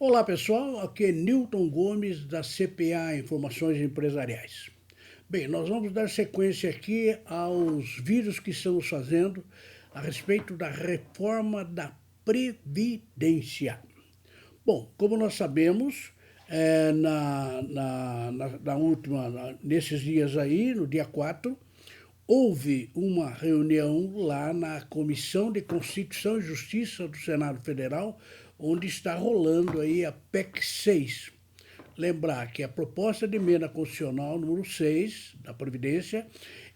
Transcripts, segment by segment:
Olá pessoal, aqui é Newton Gomes da CPA Informações Empresariais. Bem, nós vamos dar sequência aqui aos vídeos que estamos fazendo a respeito da reforma da Previdência. Bom, como nós sabemos, nesses dias aí, no dia 4, houve uma reunião lá na Comissão de Constituição e Justiça do Senado Federal, onde está rolando aí a PEC 6. Lembrar que a proposta de emenda constitucional número 6 da Previdência,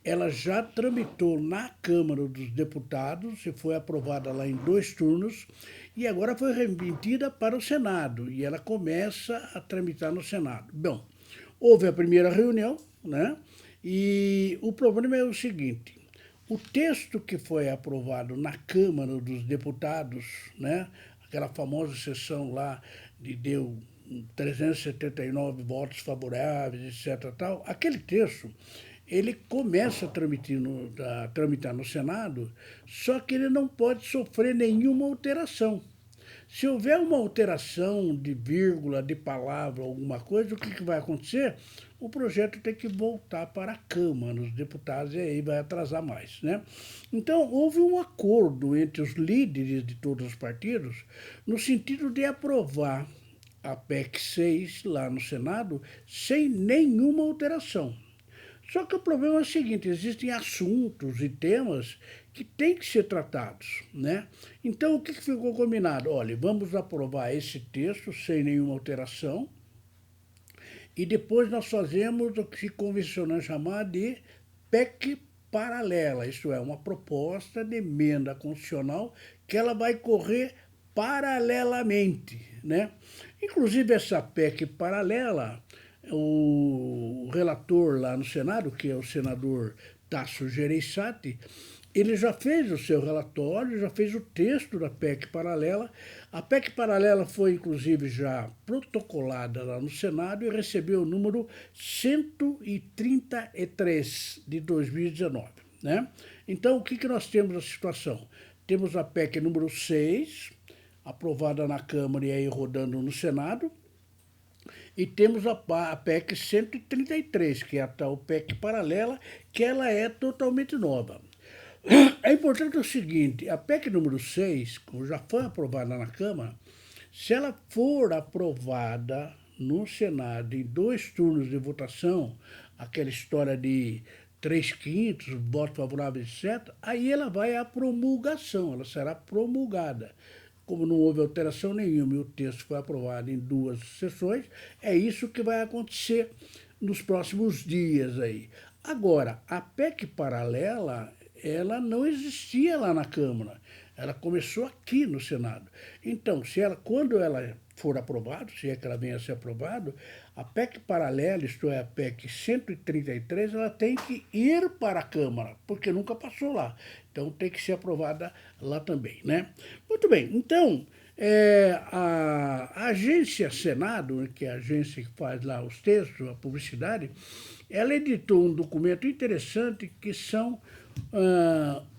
ela já tramitou na Câmara dos Deputados e foi aprovada lá em 2 turnos e agora foi remetida para o Senado e ela começa a tramitar no Senado. Bom, houve a primeira reunião, né? E o problema é o seguinte: o texto que foi aprovado na Câmara dos Deputados, né, aquela famosa sessão lá de deu 379 votos favoráveis, etc. Tal, aquele texto ele começa a tramitar no Senado, só que ele não pode sofrer nenhuma alteração. Se houver uma alteração de vírgula, de palavra, alguma coisa, o que vai acontecer? O projeto tem que voltar para a Câmara dos Deputados e aí vai atrasar mais, né? Então, houve um acordo entre os líderes de todos os partidos no sentido de aprovar a PEC 6 lá no Senado sem nenhuma alteração. Só que o problema é o seguinte: existem assuntos e temas que têm que ser tratados, né? Então, o que ficou combinado? Olha, vamos aprovar esse texto sem nenhuma alteração e depois nós fazemos o que se convencionou chamar de PEC paralela, isto é, uma proposta de emenda constitucional que ela vai correr paralelamente, né? Inclusive essa PEC paralela, o relator lá no Senado, que é o senador Tasso Gereissati, ele já fez o seu relatório, já fez o texto da PEC paralela. A PEC paralela foi, inclusive, já protocolada lá no Senado e recebeu o número 133 de 2019. Né? Então, o que nós temos na situação? Temos a PEC número 6, aprovada na Câmara e aí rodando no Senado, e temos a PEC 133, que é a tal PEC paralela, que ela é totalmente nova. É importante o seguinte: a PEC número 6, como já foi aprovada na Câmara, se ela for aprovada no Senado em 2 turnos de votação, aquela história de 3/5, votos favoráveis, etc., aí ela vai à promulgação, ela será promulgada. Como não houve alteração nenhuma e o texto foi aprovado em 2 sessões, é isso que vai acontecer nos próximos dias aí. Agora, a PEC paralela, ela não existia lá na Câmara, ela começou aqui no Senado. Então, quando ela for aprovada, se é que ela venha a ser aprovada, a PEC paralela, isto é, a PEC 133, ela tem que ir para a Câmara, porque nunca passou lá. Então, tem que ser aprovada lá também, né? Muito bem, então, a agência Senado, que é a agência que faz lá os textos, a publicidade, ela editou um documento interessante que são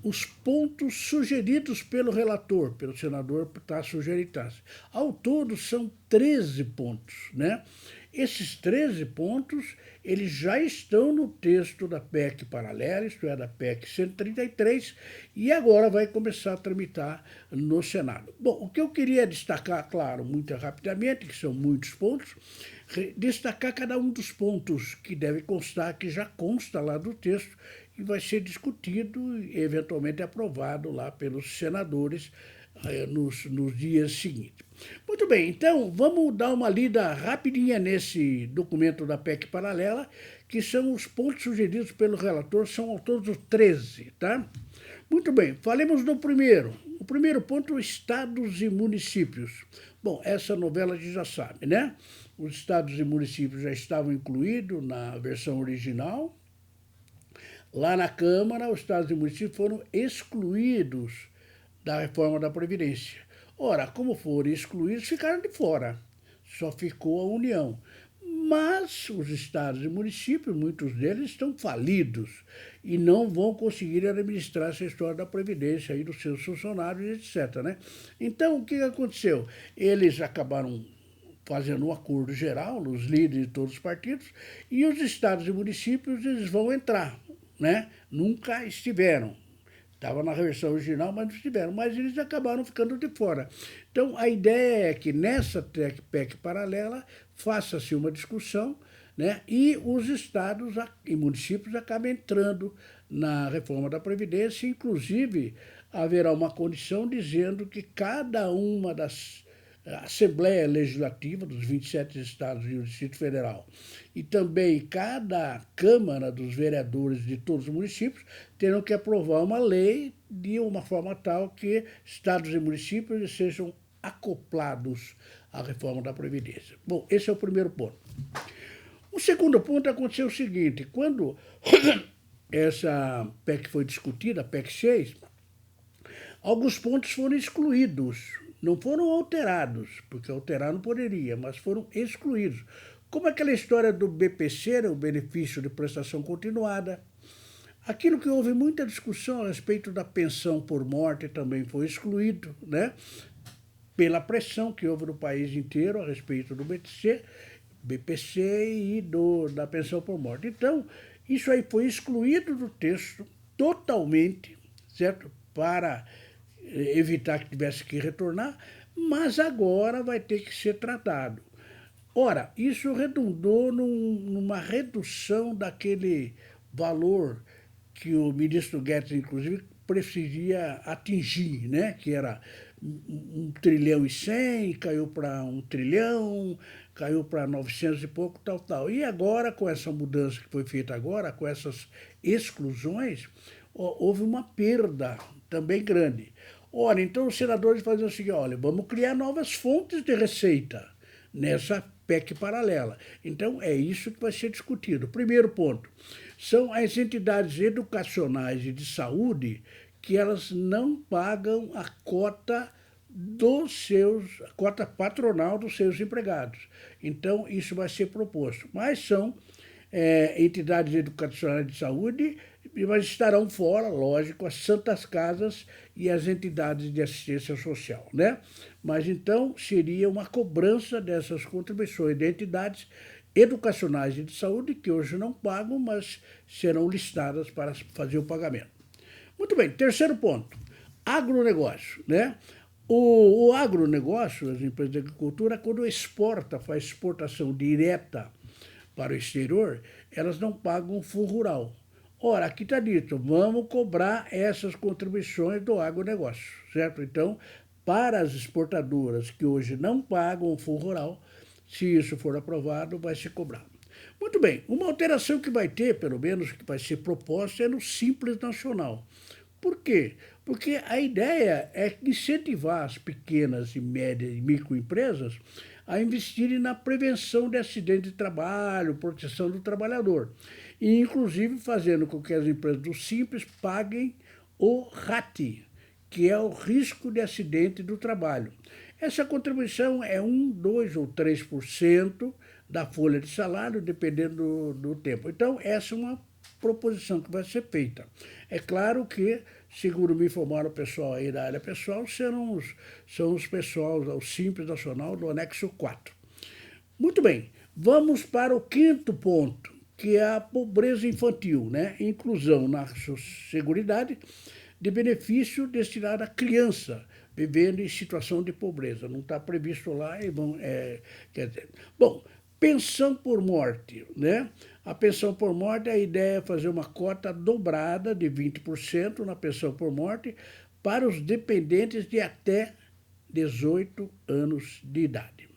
os pontos sugeridos pelo relator, pelo senador Tasso Gereissati. Ao todo são 13 pontos, né? Esses 13 pontos, eles já estão no texto da PEC paralela, isto é, da PEC 133, e agora vai começar a tramitar no Senado. Bom, o que eu queria destacar, claro, muito rapidamente, que são muitos pontos, destacar cada um dos pontos que deve constar, que já consta lá do texto, e vai ser discutido e eventualmente aprovado lá pelos senadores nos dias seguintes. Muito bem, então vamos dar uma lida rapidinha nesse documento da PEC paralela, que são os pontos sugeridos pelo relator, são ao todo 13, tá? Muito bem, falemos do primeiro. O primeiro ponto, estados e municípios. Bom, essa novela a gente já sabe, né? Os estados e municípios já estavam incluídos na versão original. Lá na Câmara, os estados e municípios foram excluídos da reforma da Previdência. Ora, como foram excluídos, ficaram de fora. Só ficou a União. Mas os estados e municípios, muitos deles, estão falidos e não vão conseguir administrar essa história da Previdência aí dos seus funcionários, etc. Né? Então, o que aconteceu? Eles acabaram fazendo um acordo geral, os líderes de todos os partidos, e os estados e municípios eles vão entrar, né? Nunca estiveram. Estava na versão original, mas não estiveram. Mas eles acabaram ficando de fora. Então, a ideia é que nessa PEC paralela faça-se uma discussão, né, e os estados e municípios acabem entrando na reforma da Previdência. Inclusive, haverá uma condição dizendo que cada uma das Assembleia Legislativa dos 27 estados e o Distrito Federal e também cada Câmara dos Vereadores de todos os municípios terão que aprovar uma lei de uma forma tal que estados e municípios sejam acoplados à reforma da Previdência. Bom, esse é o primeiro ponto. O segundo ponto aconteceu o seguinte: quando essa PEC foi discutida, a PEC 6, alguns pontos foram excluídos. Não foram alterados, porque alterar não poderia, mas foram excluídos. Como aquela história do BPC, o benefício de prestação continuada. Aquilo que houve muita discussão a respeito da pensão por morte também foi excluído, né? Pela pressão que houve no país inteiro a respeito do BPC e da pensão por morte. Então, isso aí foi excluído do texto totalmente, certo? Para evitar que tivesse que retornar, mas agora vai ter que ser tratado. Ora, isso redundou numa redução daquele valor que o ministro Guedes, inclusive, preferia atingir, né? Que era 1 trilhão e 100, caiu para 1 trilhão, caiu para 900 e pouco, tal. E agora, com essa mudança que foi feita agora, com essas exclusões, houve uma perda também grande. Ora, então os senadores faziam assim: olha, vamos criar novas fontes de receita nessa PEC paralela. Então, é isso que vai ser discutido. Primeiro ponto, são as entidades educacionais e de saúde que elas não pagam a cota a cota patronal dos seus empregados. Então, isso vai ser proposto. Mas são entidades educacionais de saúde, mas estarão fora, lógico, as santas casas e as entidades de assistência social, né? Mas então seria uma cobrança dessas contribuições de entidades educacionais e de saúde que hoje não pagam, mas serão listadas para fazer o pagamento. Muito bem, terceiro ponto, agronegócio, né? O agronegócio, as empresas de agricultura, quando exporta, faz exportação direta para o exterior, elas não pagam fundo rural. Ora, aqui está dito, vamos cobrar essas contribuições do agronegócio, certo? Então, para as exportadoras que hoje não pagam o fundo rural, se isso for aprovado, vai ser cobrado. Muito bem, uma alteração que vai ter, pelo menos que vai ser proposta, é no Simples Nacional. Por quê? Porque a ideia é incentivar as pequenas e médias e microempresas a investirem na prevenção de acidentes de trabalho, proteção do trabalhador, e inclusive fazendo com que as empresas do Simples paguem o RAT, que é o risco de acidente do trabalho. Essa contribuição é 1, 2 ou 3% da folha de salário, dependendo do tempo. Então, essa é uma proposição que vai ser feita. É claro que, segundo me informaram o pessoal aí da área pessoal, são os pessoal do Simples Nacional do anexo 4. Muito bem, vamos para o quinto ponto, que é a pobreza infantil, né? Inclusão na Seguridade de benefício destinado à criança vivendo em situação de pobreza. Não está previsto lá, e quer dizer... Bom, pensão por morte, né? A pensão por morte, a ideia é fazer uma cota dobrada de 20% na pensão por morte para os dependentes de até 18 anos de idade.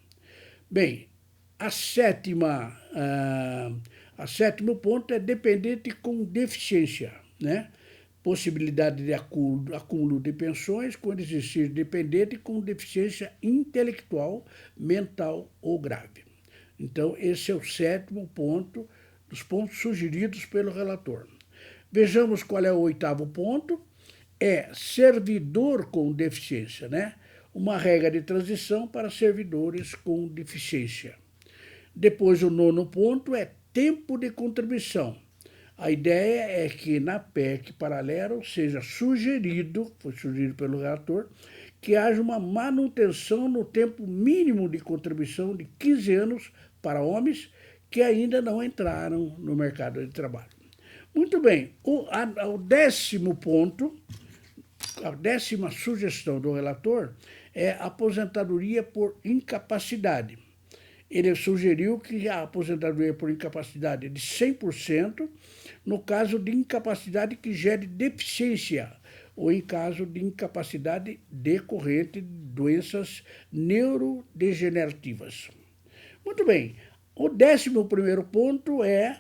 Bem, a sétimo ponto é dependente com deficiência, né? Possibilidade de acúmulo de pensões quando existir dependente com deficiência intelectual, mental ou grave. Então, esse é o sétimo ponto, dos pontos sugeridos pelo relator. Vejamos qual é o oitavo ponto, é servidor com deficiência, né? Uma regra de transição para servidores com deficiência. Depois, o nono ponto é tempo de contribuição. A ideia é que na PEC paralelo seja sugerido, foi sugerido pelo relator, que haja uma manutenção no tempo mínimo de contribuição de 15 anos para homens que ainda não entraram no mercado de trabalho. Muito bem, o 10º ponto, a 10ª sugestão do relator é a aposentadoria por incapacidade. Ele sugeriu que a aposentadoria por incapacidade é de 100% no caso de incapacidade que gere deficiência ou em caso de incapacidade decorrente de doenças neurodegenerativas. Muito bem, o 11º ponto é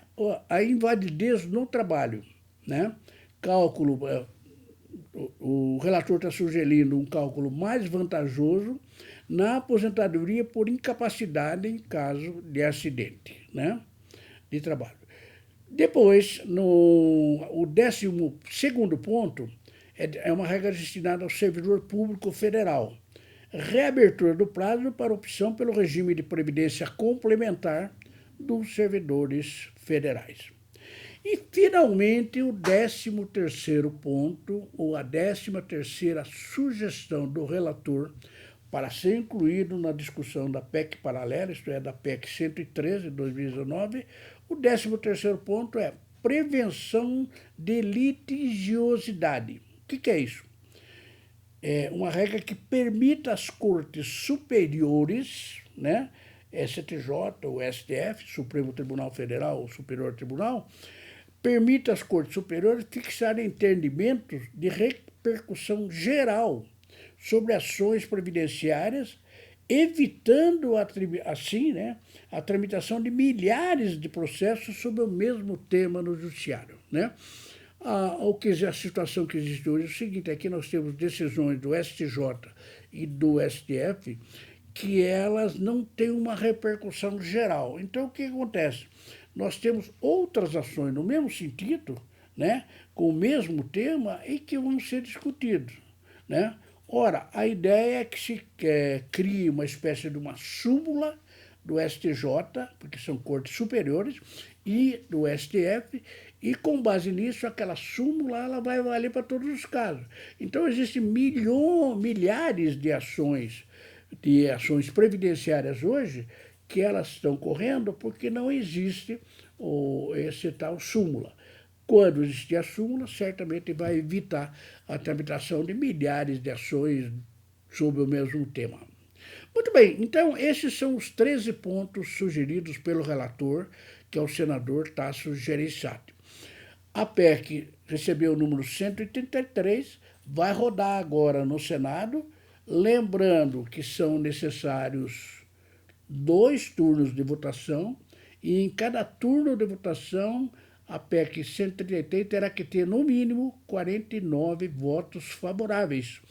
a invalidez no trabalho, né? Cálculo, o relator está sugerindo um cálculo mais vantajoso na aposentadoria por incapacidade em caso de acidente, né, de trabalho. Depois, o 12º ponto é uma regra destinada ao servidor público federal. Reabertura do prazo para opção pelo regime de previdência complementar dos servidores federais. E, finalmente, o 13º ponto, ou a 13ª sugestão do relator para ser incluído na discussão da PEC paralela, isto é, da PEC 113 de 2019, o 13º ponto é prevenção de litigiosidade. O que é isso? É uma regra que permita às cortes superiores, né, STJ ou STF, Supremo Tribunal Federal ou Superior Tribunal, permita às cortes superiores fixarem entendimentos de repercussão geral sobre ações previdenciárias, evitando assim, né, a tramitação de milhares de processos sobre o mesmo tema no judiciário, né? A situação que existe hoje é o seguinte: aqui nós temos decisões do STJ e do STF que elas não têm uma repercussão geral. Então, o que acontece? Nós temos outras ações no mesmo sentido, né, com o mesmo tema e que vão ser discutidos, né? Ora, a ideia é que se crie uma espécie de uma súmula do STJ, porque são cortes superiores, e do STF, e com base nisso, aquela súmula ela vai valer para todos os casos. Então, existem milhares de ações previdenciárias hoje que elas estão correndo porque não existe esse tal súmula. Quando existir a súmula, certamente vai evitar a tramitação de milhares de ações sobre o mesmo tema. Muito bem, então esses são os 13 pontos sugeridos pelo relator, que é o senador Tasso Gereissati. A PEC recebeu o número 183, vai rodar agora no Senado, lembrando que são necessários 2 turnos de votação, e em cada turno de votação a PEC 133 terá que ter, no mínimo, 49 votos favoráveis,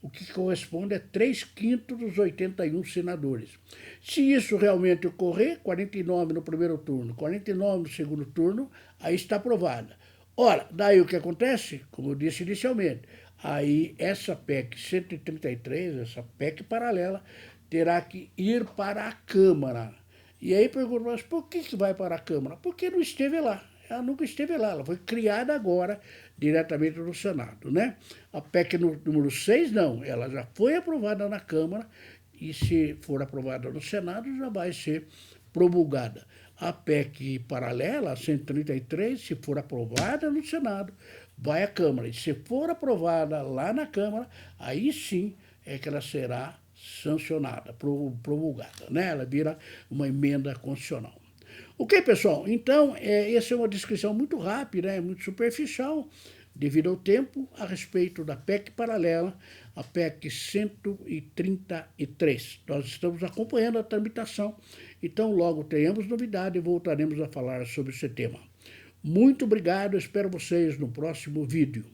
o que corresponde a 3/5 dos 81 senadores. Se isso realmente ocorrer, 49 no primeiro turno, 49 no segundo turno, aí está aprovada. Ora, daí o que acontece? Como eu disse inicialmente, aí essa PEC 133, essa PEC paralela, terá que ir para a Câmara. E aí pergunto, mas por que vai para a Câmara? Porque não esteve lá. Ela nunca esteve lá, ela foi criada agora diretamente no Senado, né? A PEC número 6, não, ela já foi aprovada na Câmara e se for aprovada no Senado já vai ser promulgada. A PEC paralela, a 133, se for aprovada no Senado, vai à Câmara. E se for aprovada lá na Câmara, aí sim é que ela será sancionada, promulgada, né? Ela vira uma emenda constitucional. Ok, pessoal? Então, essa é uma descrição muito rápida, muito superficial, devido ao tempo, a respeito da PEC paralela, a PEC 133. Nós estamos acompanhando a tramitação, então logo teremos novidade e voltaremos a falar sobre esse tema. Muito obrigado, espero vocês no próximo vídeo.